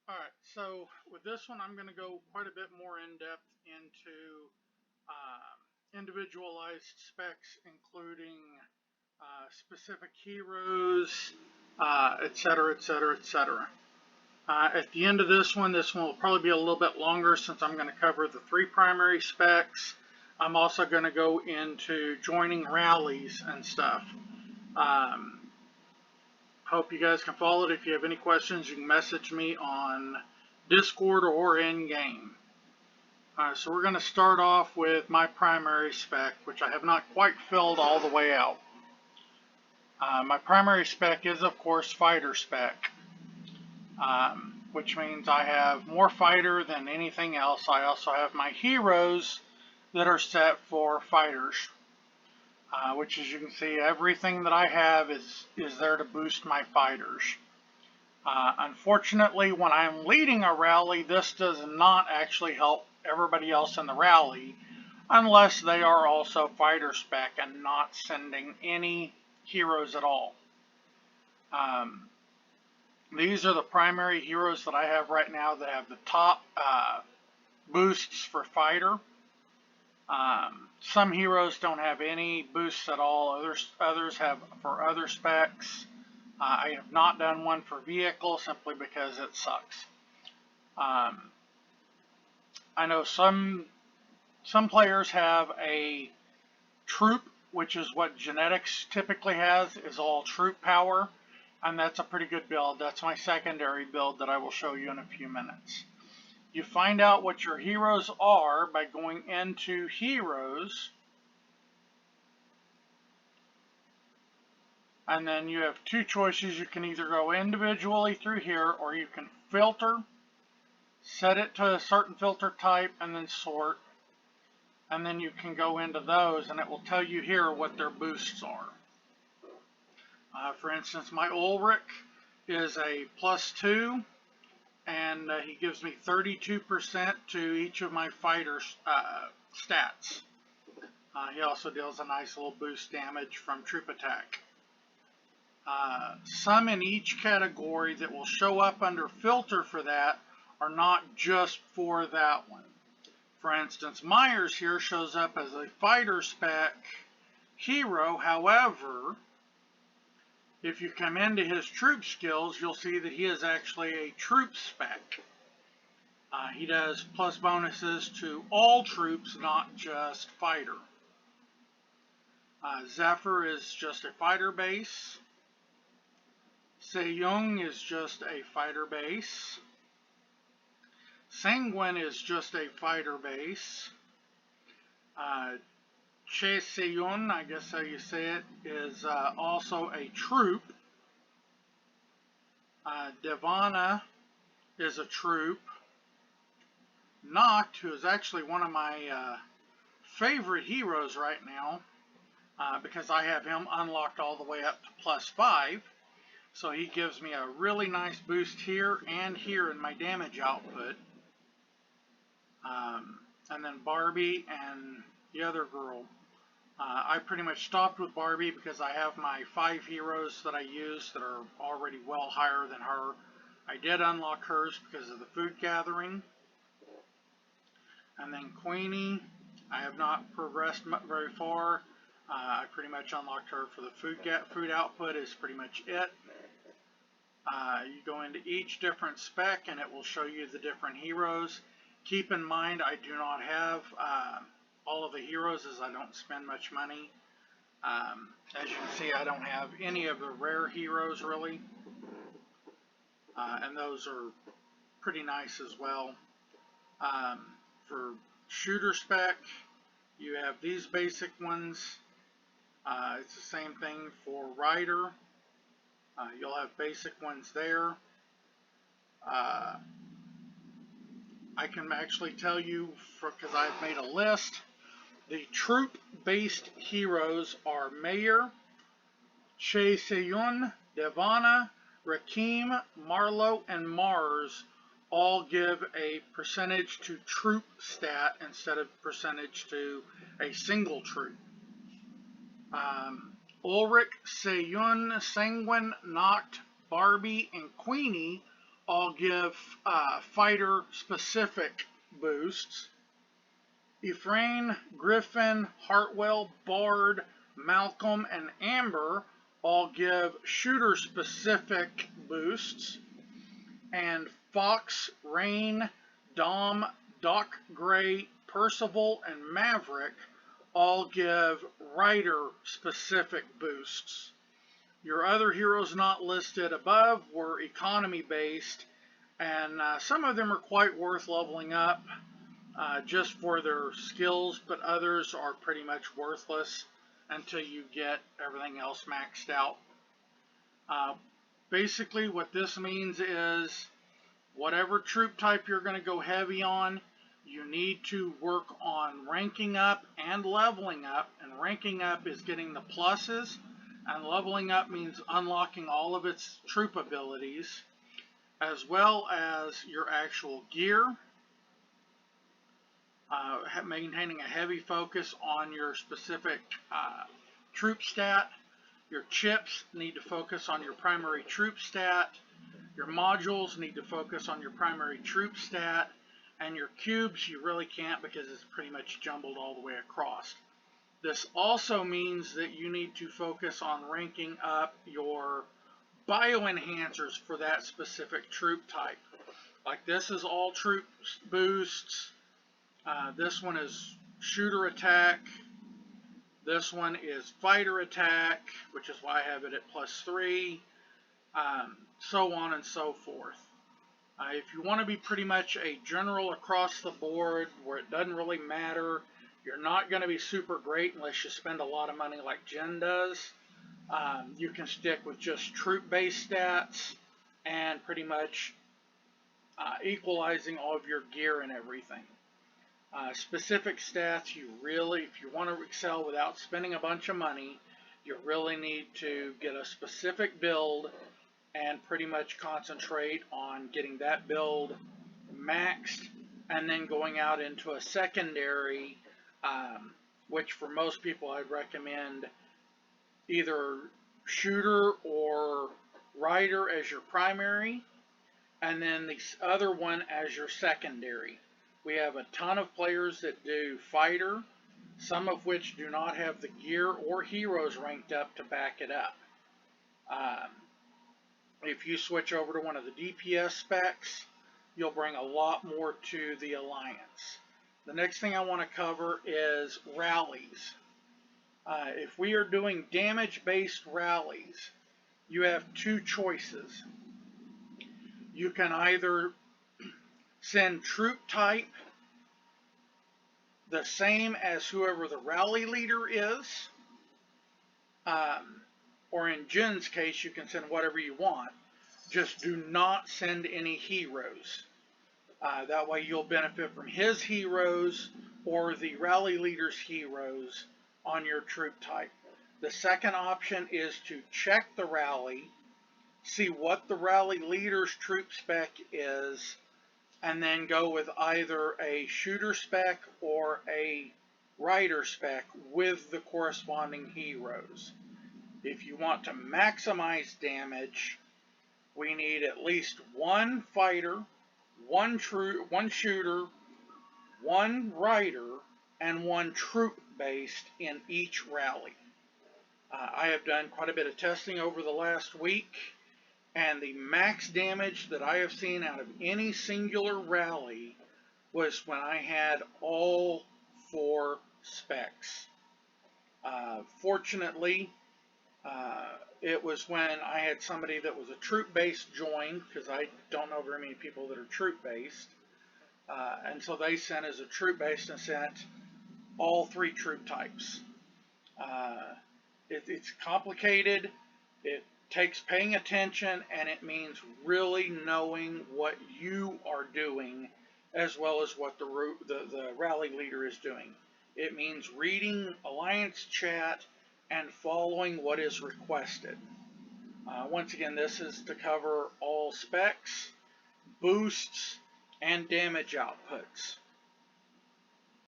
Alright, so with this one I'm going to go quite a bit more in depth into individualized specs, including specific heroes, etc., etc., etc. At the end of this one will probably be a little bit longer since I'm going to cover the three primary specs. I'm also going to go into joining rallies and stuff. Hope you guys can follow it. If you have any questions, you can message me on Discord or in-game. So we're going to start off with my primary spec, which I have not quite filled all the way out. My primary spec is, of course, fighter spec, which means I have more fighter than anything else. I also have my heroes that are set for fighters, which, as you can see, everything that I have is there to boost my fighters. Unfortunately, when I'm leading a rally, this does not actually help everybody else in the rally unless they are also fighter spec and not sending any heroes at all. These are the primary heroes that I have right now that have the top boosts for fighter. Some heroes don't have any boosts at all. Others have for other specs. I have not done one for vehicle simply because it sucks. I know some players have a troop, which is what genetics typically has, is all troop power, and that's a pretty good build. That's my secondary build that I will show you in a few minutes. You find out what your heroes are by going into heroes, and then you have two choices. You can either go individually through here, or you can filter, set it to a certain filter type, and then sort. And then you can go into those, and it will tell you here what their boosts are. For instance, my Ulrich is a +2, and he gives me 32% to each of my fighters' stats. He also deals a nice little boost damage from troop attack. Some in each category that will show up under filter for that are not just for that one. For instance, Myers here shows up as a fighter spec hero. However, if you come into his troop skills, you'll see that he is actually a troop spec. He does plus bonuses to all troops, not just fighter. Zephyr is just a fighter base. Sejong is just a fighter base. Sanguine is just a fighter base. Che Seyun, I guess how you say it, is also a troop. Devana is a troop. Noct, who is actually one of my favorite heroes right now, because I have him unlocked all the way up to +5. So he gives me a really nice boost here and here in my damage output. And then Barbie and the other girl. I pretty much stopped with Barbie because I have my 5 heroes that I use that are already well higher than her. I did unlock hers because of the food gathering. And then Queenie, I have not progressed very far. I pretty much unlocked her for the food output is pretty much it. You go into each different spec and it will show you the different heroes. Keep in mind, I do not have all of the heroes as I don't spend much money. As you can see, I don't have any of the rare heroes really. And those are pretty nice as well. For shooter spec, you have these basic ones. It's the same thing for rider. You'll have basic ones there. I can actually tell you, because I've made a list, the troop-based heroes are Mayor, Che Seyun, Devana, Rakim, Marlowe, and Mars all give a percentage to troop stat instead of percentage to a single troop. Ulrich, Seyun, Sanguine, Noct, Barbie, and Queenie all give fighter-specific boosts. Ephraim, Griffin, Hartwell, Bard, Malcolm, and Amber all give shooter-specific boosts. And Fox, Rain, Dom, Doc Gray, Percival, and Maverick all give rider-specific boosts. Your other heroes not listed above were economy-based, and some of them are quite worth leveling up just for their skills, but others are pretty much worthless until you get everything else maxed out. Basically, what this means is whatever troop type you're going to go heavy on, you need to work on ranking up and leveling up. And ranking up is getting the pluses, and leveling up means unlocking all of its troop abilities, as well as your actual gear, maintaining a heavy focus on your specific troop stat. Your chips need to focus on your primary troop stat. Your modules need to focus on your primary troop stat. And your cubes, you really can't because it's pretty much jumbled all the way across. This also means that you need to focus on ranking up your bioenhancers for that specific troop type. Like this is all troop boosts. This one is shooter attack. This one is fighter attack, which is why I have it at +3. So on and so forth. If you want to be pretty much a general across the board where it doesn't really matter, you're not going to be super great unless you spend a lot of money like Jen does. You can stick with just troop-based stats and pretty much equalizing all of your gear and everything. Specific stats, if you want to excel without spending a bunch of money, you really need to get a specific build and pretty much concentrate on getting that build maxed and then going out into a secondary, which for most people I'd recommend either shooter or rider as your primary, and then the other one as your secondary. We have a ton of players that do fighter, some of which do not have the gear or heroes ranked up to back it up. If you switch over to one of the DPS specs, you'll bring a lot more to the Alliance. The next thing I want to cover is rallies. If we are doing damage-based rallies, you have two choices. You can either send troop type the same as whoever the rally leader is, or in Jen's case, you can send whatever you want. Just do not send any heroes. That way you'll benefit from his heroes or the rally leader's heroes on your troop type. The second option is to check the rally, see what the rally leader's troop spec is, and then go with either a shooter spec or a rider spec with the corresponding heroes. If you want to maximize damage, we need at least one fighter, one shooter, one rider, and one troop based in each rally. I have done quite a bit of testing over the last week, and the max damage that I have seen out of any singular rally was when I had all 4 specs. Fortunately, it was when I had somebody that was a troop-based join, because I don't know very many people that are troop-based, and so they sent as a troop-based and sent all 3 troop types. It's complicated, it takes paying attention, and it means really knowing what you are doing as well as what the rally leader is doing. It means reading Alliance chat and following what is requested. Once again, this is to cover all specs, boosts, and damage outputs.